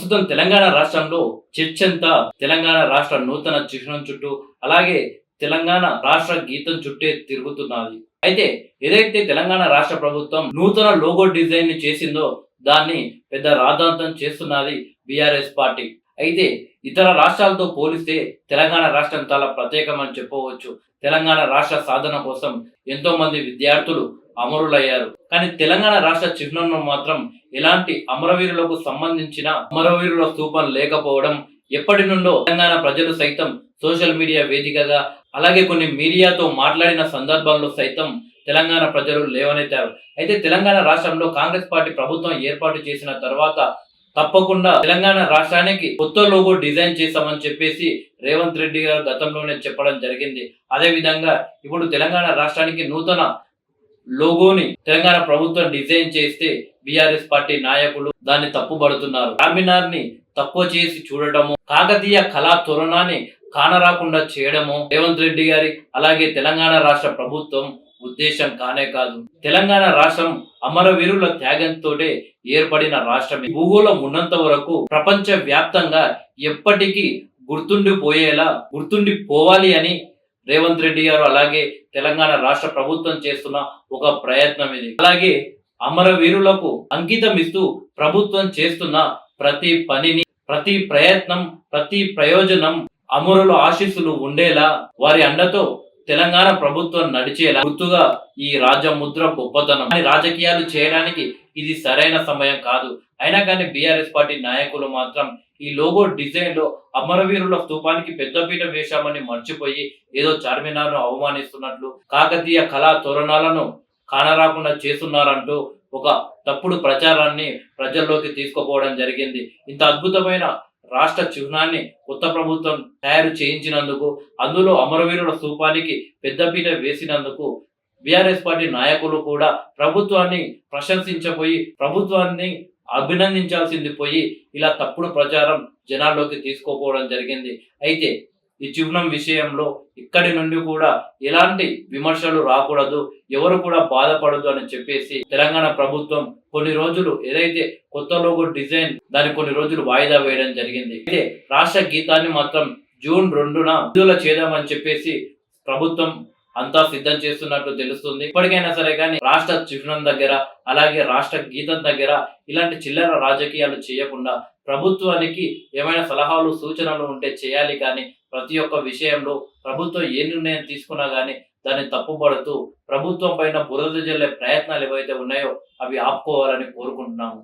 ప్రస్తుతం తెలంగాణ రాష్ట్రంలో చర్చంతా తెలంగాణ రాష్ట్ర నూతన చిహ్నం చుట్టూ, అలాగే తెలంగాణ రాష్ట్ర గీతం చుట్టే తిరుగుతున్నది. అయితే ఏదైతే తెలంగాణ రాష్ట్ర ప్రభుత్వం నూతన లోగో డిజైన్ ని చేసిందో దాన్ని పెద్ద రాద్ధాంతం చేస్తున్నది బీఆర్ఎస్ పార్టీ. అయితే ఇతర రాష్ట్రాలతో పోలిస్తే తెలంగాణ రాష్ట్రం చాలా ప్రత్యేకమని చెప్పవచ్చు. తెలంగాణ రాష్ట్ర సాధన కోసం ఎంతో మంది విద్యార్థులు అమరులయ్యారు. కానీ తెలంగాణ రాష్ట్ర చిహ్నంలో మాత్రం ఎలాంటి అమరవీరులకు సంబంధించిన అమరవీరుల స్తూపం లేకపోవడం, ఎప్పటి నుండో తెలంగాణ ప్రజలు సైతం సోషల్ మీడియా వేదికగా, అలాగే కొన్ని మీడియాతో మాట్లాడిన సందర్భంలో సైతం తెలంగాణ ప్రజలు లేవనెత్తారు. అయితే తెలంగాణ రాష్ట్రంలో కాంగ్రెస్ పార్టీ ప్రభుత్వం ఏర్పాటు చేసిన తర్వాత తప్పకుండా తెలంగాణ రాష్ట్రానికి కొత్త లోగో డిజైన్ చేస్తామని చెప్పేసి రేవంత్ రెడ్డి గారు గతంలోనే చెప్పడం జరిగింది. అదే విధంగా ఇప్పుడు తెలంగాణ రాష్ట్రానికి నూతన లోగోని తెలంగాణ ప్రభుత్వం డిజైన్ చేస్తే బీఆర్ఎస్ పార్టీ నాయకులు దాన్ని తప్పుబడుతున్నారు. చార్మినార్ ని తక్కువ చేసి చూడటము, కాకతీయ కళా తోరణాన్ని కానరాకుండా చేయడము రేవంత్ రెడ్డి గారి అలాగే తెలంగాణ రాష్ట్ర ప్రభుత్వం ఉద్దేశం కానే కాదు. తెలంగాణ రాష్ట్రం అమరవీరుల త్యాగంతో ఏర్పడిన రాష్ట్రం. భూగోళం ఉన్నంత వరకు ప్రపంచ వ్యాప్తంగా ఎప్పటికీ గుర్తుండిపోవాలి అని రేవంత్ రెడ్డి గారు అలాగే తెలంగాణ రాష్ట్ర ప్రభుత్వం చేస్తున్న ఒక ప్రయత్నం ఇది. అలాగే అమరవీరులకు అంకితం ఇస్తూ ప్రభుత్వం చేస్తున్న ప్రతి పనిని, ప్రతి ప్రయత్నం, ప్రతి ప్రయోజనం అమరుల ఆశీస్సులు ఉండేలా, వారి అండతో తెలంగాణ ప్రభుత్వం నడిచేలా గుర్తుగా ఈ రాజముద్ర గొప్పతనం. రాజకీయాలు చేయడానికి ఇది సరైన సమయం కాదు. అయినా కానీ బీఆర్ఎస్ పార్టీ నాయకులు మాత్రం ఈ లోగో డిజైన్ లో అమరవీరుల స్తూపానికి పెద్దపీట వేశామని మర్చిపోయి ఏదో చార్మినార్ ను అవమానిస్తున్నట్లు, కాకతీయ కళా తోరణాలను కానరాకుండా చేస్తున్నారంటూ ఒక తప్పుడు ప్రచారాన్ని ప్రజల్లోకి తీసుకుపోవడం జరిగింది. ఇంత అద్భుతమైన రాష్ట్ర చిహ్నాన్ని కొత్త ప్రభుత్వం తయారు చేయించినందుకు, అందులో అమరవీరుల స్తూపానికి పెద్దపీట వేసినందుకు బీఆర్ఎస్ పార్టీ నాయకులు కూడా ప్రభుత్వాన్ని ప్రశంసించపోయి, ప్రభుత్వాన్ని అభినందించాల్సింది పోయి ఇలా తప్పుడు ప్రచారం జనాల్లోకి తీసుకోపోవడం జరిగింది. అయితే ఈ చిహ్నం విషయంలో ఇక్కడి నుండి కూడా ఎలాంటి విమర్శలు రాకూడదు, ఎవరు కూడా బాధపడదు అని చెప్పేసి తెలంగాణ ప్రభుత్వం కొన్ని రోజులు ఏదైతే కొత్త లోగో డిజైన్ దాన్ని కొన్ని రోజులు వాయిదా వేయడం జరిగింది. అయితే రాష్ట్ర గీతాన్ని మాత్రం జూన్ 2న విడుదల చేద్దామని చెప్పేసి ప్రభుత్వం అంతా సిద్ధం చేస్తున్నట్టు తెలుస్తుంది. ఇప్పటికైనా సరే కానీ రాష్ట్ర చిహ్నం దగ్గర అలాగే రాష్ట్ర గీతం దగ్గర ఇలాంటి చిల్లర రాజకీయాలు చేయకుండా ప్రభుత్వానికి ఏమైనా సలహాలు సూచనలు ఉంటే చేయాలి. కానీ ప్రతి ఒక్క విషయంలో ప్రభుత్వం ఏ నిర్ణయం తీసుకున్నా కానీ దాన్ని తప్పుపడుతూ ప్రభుత్వం పైన బురద జల్లే ప్రయత్నాలు ఏవైతే ఉన్నాయో అవి ఆపుకోవాలని కోరుకుంటున్నాము.